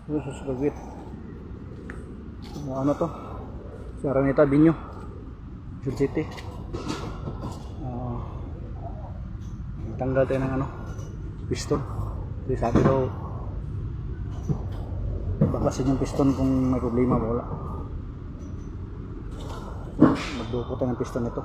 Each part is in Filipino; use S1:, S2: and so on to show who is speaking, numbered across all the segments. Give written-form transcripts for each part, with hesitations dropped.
S1: Sus bagwit. Ano to? Sa Araneta Binyo, Quezon City. Tanggal tayo ng ano, piston. Kasi sabi daw baklasin yung piston kung may problema ba wala. Magdukot tayo ng piston nito.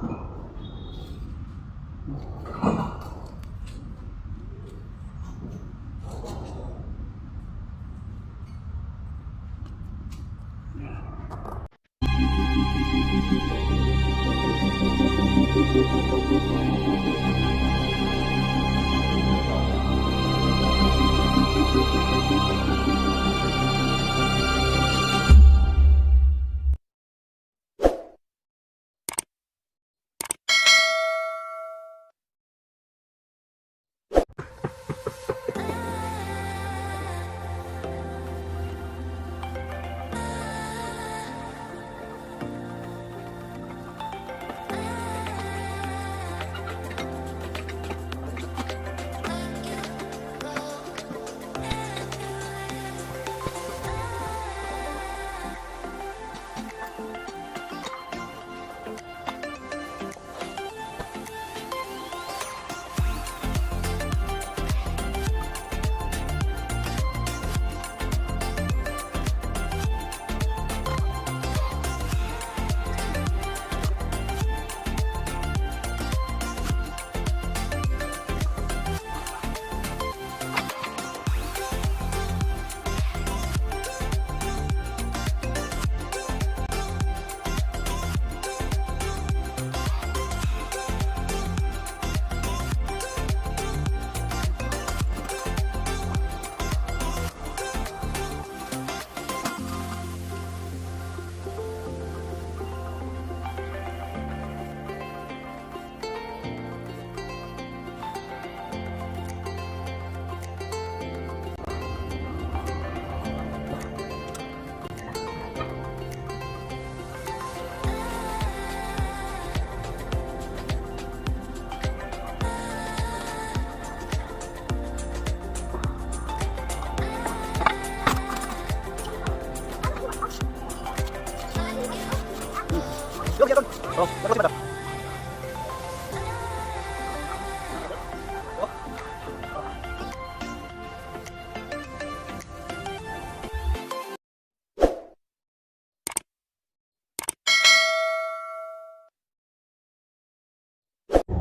S1: Oh, dapat ba?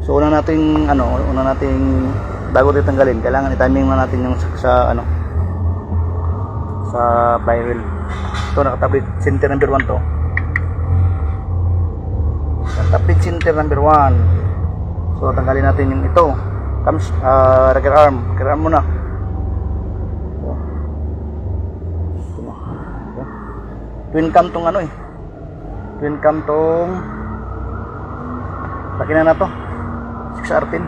S1: So una nating bago ito tanggalin, kailangan i-timing na natin yung sa flywheel. Ito nakatablit center number 1 to. Tapit center number 1. So tanggalin natin yung ito. Comes rocker arm muna. Twin cam tong Twin cam tong laki na to. 6R10.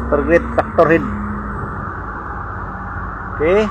S1: Super great factor head. Okay.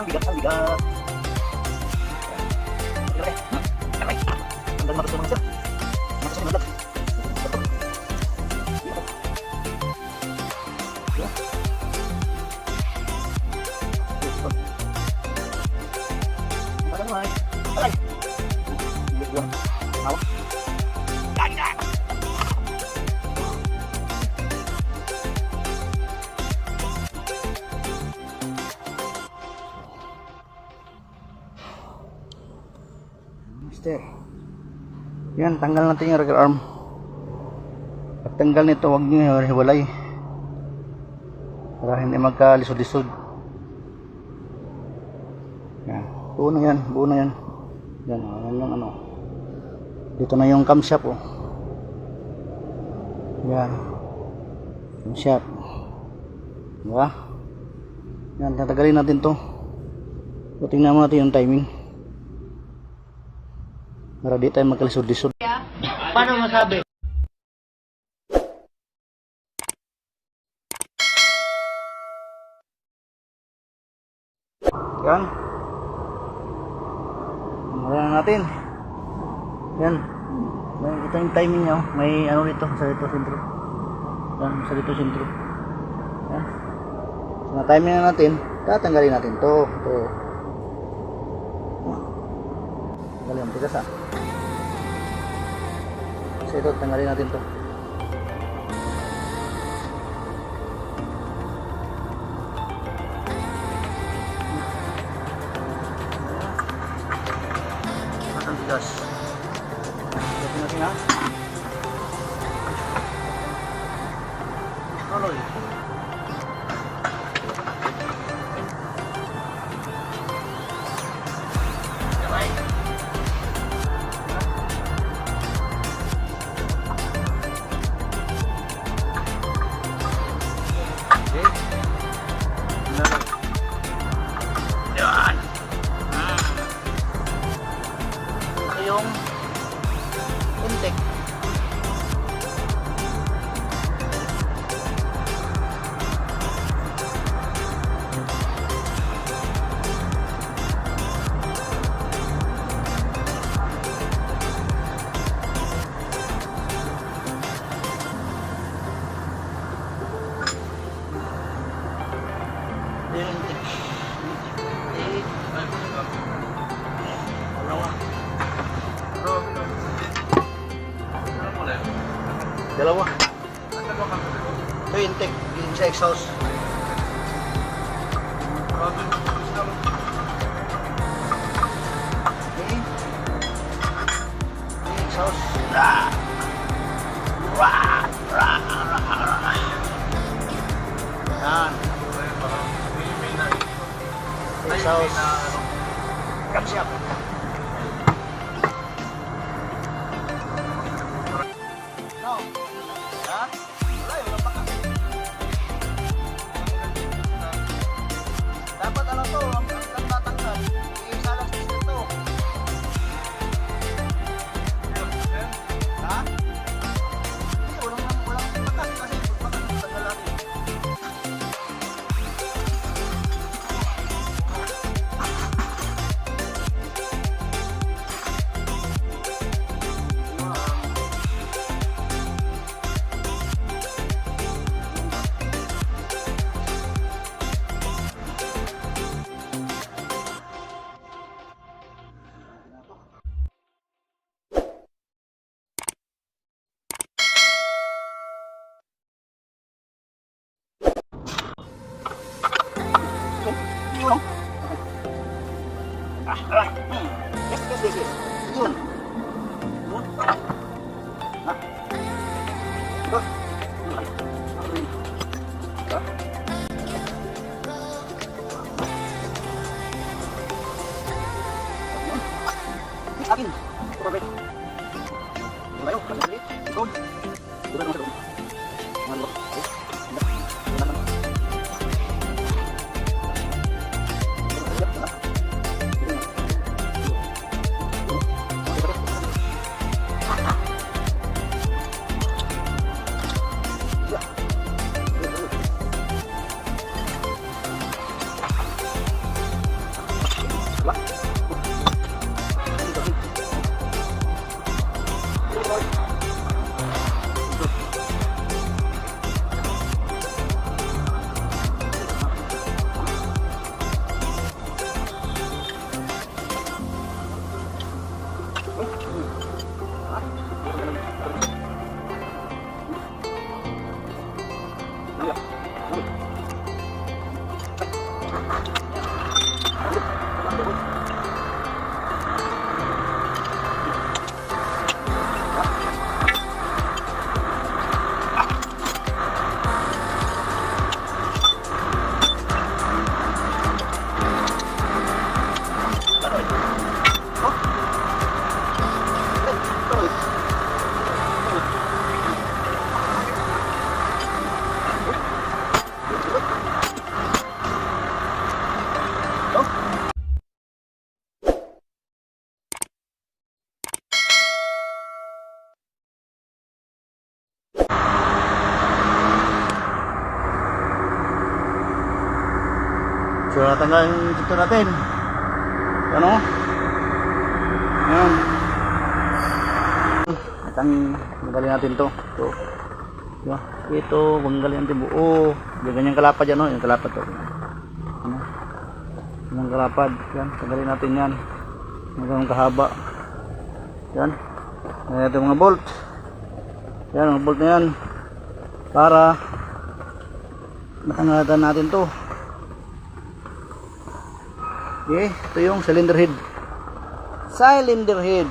S1: bigat, ang bigat. Ayan. Aray. Ang dami matutunan siya. Matutunan lang. Aray. Hawak. Mister. Yan, tanggal natin yung regular arm. Pag tanggal nito, huwag nyo hiwalay. Para hindi magkalisod-lisod. Yan, buo na yan, buo na yan. Yan, yan yung ano. Dito na yung camshaft, oh. Yan. Camshaft. Diba? Yan, tatagalin natin to. So, tingnan mo natin yung timing. Para di tayo magkalisod-lisod.
S2: Paano masabi?
S1: Yan. Mula na natin. Yan. Ito yung timing niya. May ano dito. Sa dito sentro. Yan. Sa dito sentro. Yan. So, na timing na natin. Tatanggalin natin to. Ito. Tanggalin ang tigas, ha. So ito, tanggalin natin to. Ang tigas. Ito natin, ha. Tuloy. Yung intake. Yung intake. Dalawa. Ito yung intake, yung sa exhaust. Okay. Yung exhaust. Yan. Exhaust. Camshaft. No. Ha? Wala, wala pa ka. Dapat ano to, ang tatanggal. Iisa lang system to. Ha? Walang patas kasi patas tagal natin. So natanggal yung dito natin. Ano? Yan. Tanggalin natin to. Ito. Diba? Ito, tanggalin natin buo. Yung ganyang kalapad yan, no? Yung kalapad to. Ano? Yung kalapad. Yan, tanggalin natin yan. Hanggang kahaba. Yan. Yan natin mga bolt. Yan, mga bolt na yan. Para matanggalin natin to. Okay, ito yung cylinder head. Cylinder head.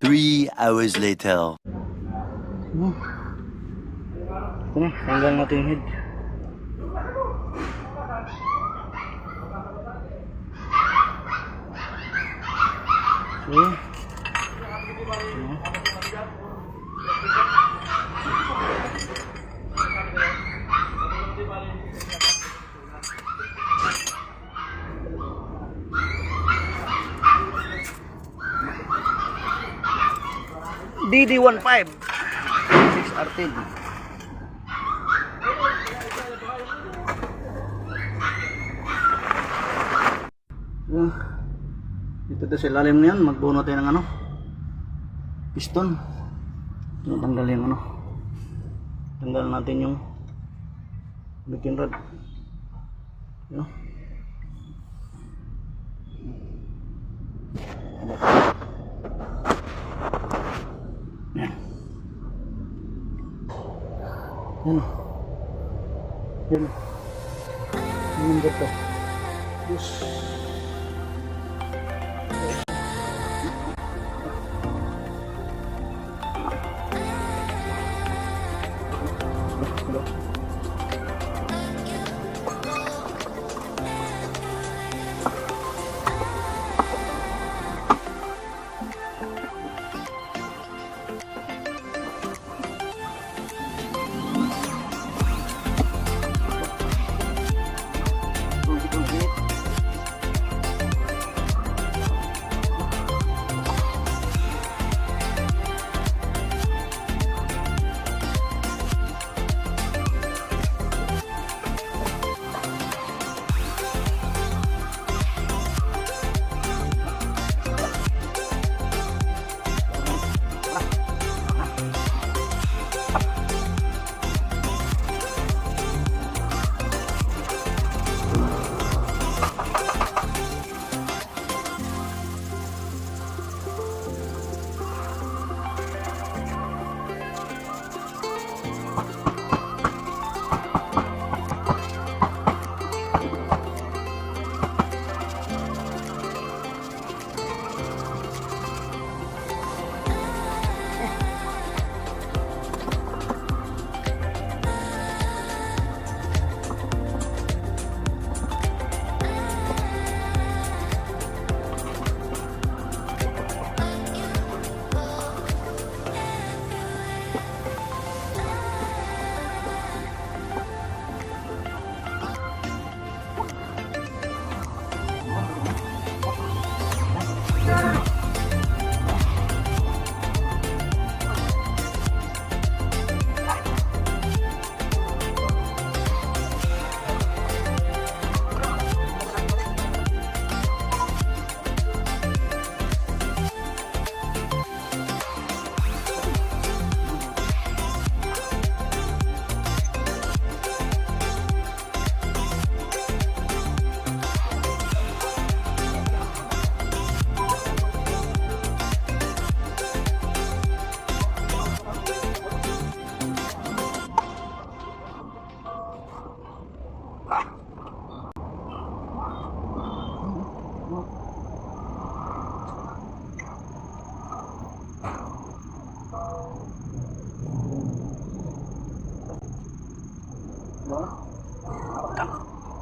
S3: Three hours later.
S1: Ito na, tanggal natin yung head. Okay. DD15 6R10. Dito to sa ilalim na yan, magbuo natin ng ano, piston. Tanggal yung ano, tanggal natin yung bikin rod. Yan. Yan. Yan. Yan. Yan dito. Yes.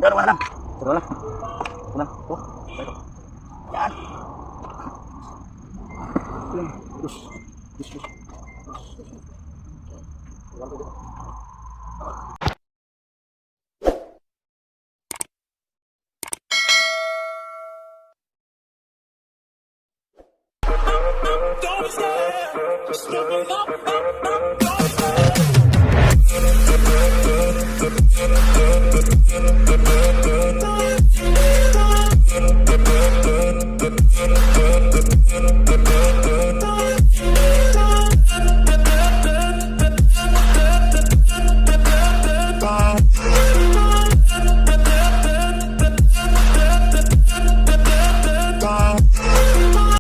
S1: Yan, wala lang. Wala lang. Wala lang. Oh, ito. Yan. Yan. Terus. Terus.
S4: Don't stop, just look up.